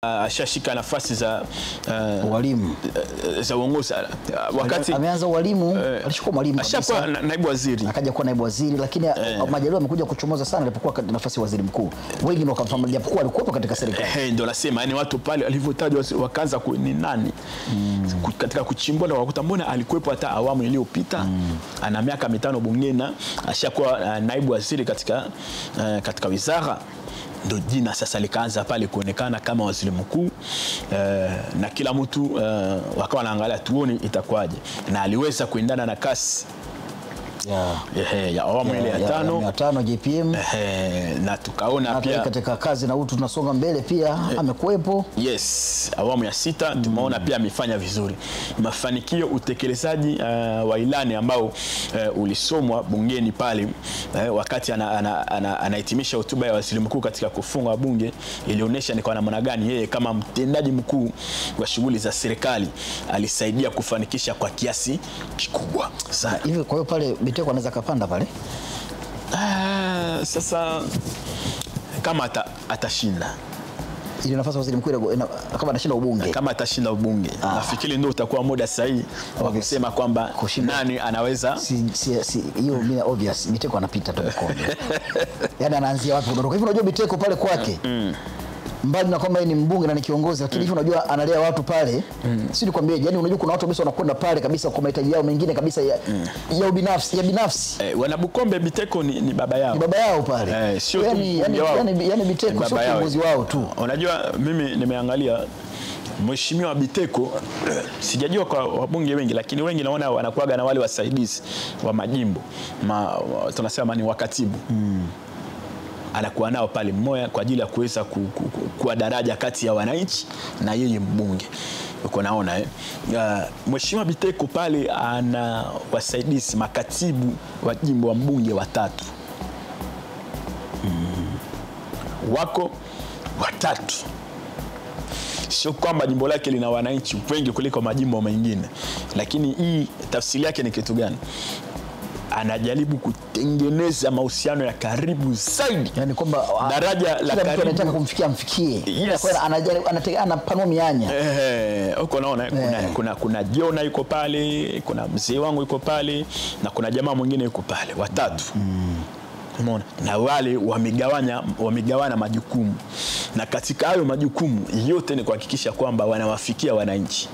ashashika nafasi za walimu za uongozi wakati ameanza walimu alishukua mwalimu ashakuwa naibu waziri, akaja kuwa naibu waziri, lakini Majaliwa amekuja kuchomoza sana alipokuwa katika nafasi ya waziri mkuu. Wengi wakamfahamu japokuwa alikuwa katika serikali. Ndio nasema yani watu pale walivyotajwa wakaanza ni nani katika kuchimbua na wakuta mbona alikuwepo hata awamu iliyopita. Ana miaka 5 bungeni, ashakuwa naibu waziri katika wizara. Ndio jina sasa likaanza pale kuonekana kama waziri mkuu, na kila mtu wakawa wanaangalia tuone itakuwaje, na aliweza kuendana na kasi ya awamu ile ya 5 JPM, na tukaona pia katika kazi na utu tunasonga mbele pia amekuepo. Yes, awamu ya 6 tumeona pia amefanya vizuri. Mafanikio utekelezaji wa ilani ambao ulisomwa bungeni pale wakati anahitimisha hotuba ya waziri mkuu katika kufunga bunge, ilionyesha ni kwa namna gani yeye kama mtendaji mkuu wa shughuli za serikali alisaidia kufanikisha kwa kiasi kikubwa sana. Hivi kwa hiyo pale Biteko anaweza kapanda pale? Sasa kama atashinda ile nafasi waziri mkuu, kama anashinda ubunge, kama atashinda ubunge, nafikiri ndio utakuwa muda sahihi wa kusema kwamba nani anaweza. Hiyo mimi obvious Biteko anapita tu mkono. Yaani anaanzia wapi kuondoka hivi? Unajua Biteko pale kwake mbali na kwamba yeye ni mbunge na ni kiongozi, lakini hivi unajua analea watu pale. Si nikwambie, yani unajua kuna watu kabisa wanakwenda pale kabisa kwa mahitaji yao mengine kabisa ya binafsi. Wana Bukombe Biteko ni baba yao. Ni baba yao pale. Sio yani Biteko sio kiongozi wao tu. Unajua mimi nimeangalia Mheshimiwa Biteko, sijajua kwa wabunge wengi, lakini wengi naona wanakuaga na wale wasaidizi wa majimbo. Tunasema ni wakatibu. Anakuwa nao pale mmoja kwa ajili ya kuweza kuwa daraja kati ya wananchi na yeye mbunge. Uko naona Mheshimiwa Biteko pale ana wasaidizi makatibu wa jimbo wa mbunge 3. Wako 3. Sio kwamba jimbo lake lina wananchi wengi kuliko majimbo mengine, lakini hii tafsiri yake ni kitu gani? Anajaribu kutengeneza mahusiano ya karibu zaidi, yani kwamba daraja la karibu anataka kumfikia amfikie. Yes. Kwa anajaribu anapanua mianya. Uko naona kuna Jona yuko pale, kuna mzee wangu yuko pale, na kuna jamaa mwingine yuko pale, 3. Umeona? Na wale wamegawana majukumu, na katika hayo majukumu yote ni kuhakikisha kwamba wanawafikia wananchi.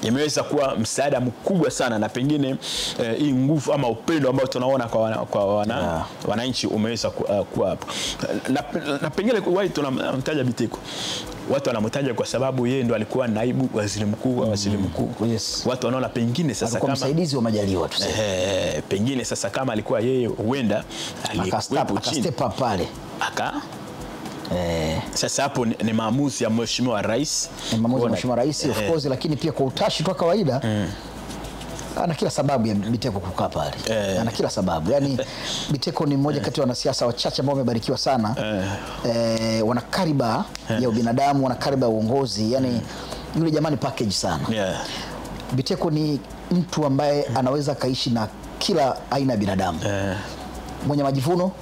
Imeweza kuwa msaada mkubwa sana, na pengine hii nguvu ama upendo ambao tunaona kwa wananchi umeweza kuwa hapo. Na pengine why tunamtaja Biteko? Watu wanamtaja kwa sababu yeye ndo alikuwa naibu waziri mkuu wa waziri mkuu. Yes. Watu wanaona pengine sasa kama msaidizi wa Majaliwa tuseme. Pengine sasa kama alikuwa yeye huenda alikuwepo chini. Step up pale. Sasa hapo ni maamuzi ya Mheshimiwa Rais. Ni maamuzi ya Mheshimiwa Rais of course, lakini pia kwa utashi tu kawaida. Ana kila sababu ya Biteko kukaa pale. Ana kila sababu. Yaani Biteko ni mmoja kati ya wanasiasa wachache ambao wamebarikiwa sana. Wana kariba ya ubinadamu, wana kariba ya uongozi. Yaani yule jamani package sana. Biteko ni mtu ambaye anaweza kaishi na kila aina ya binadamu. Mwenye majivuno,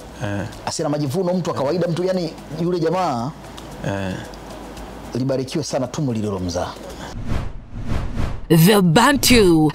asina majivuno, mtu wa kawaida, mtu yani yule jamaa libarikiwe sana tumbo lililomzaa. The Bantu.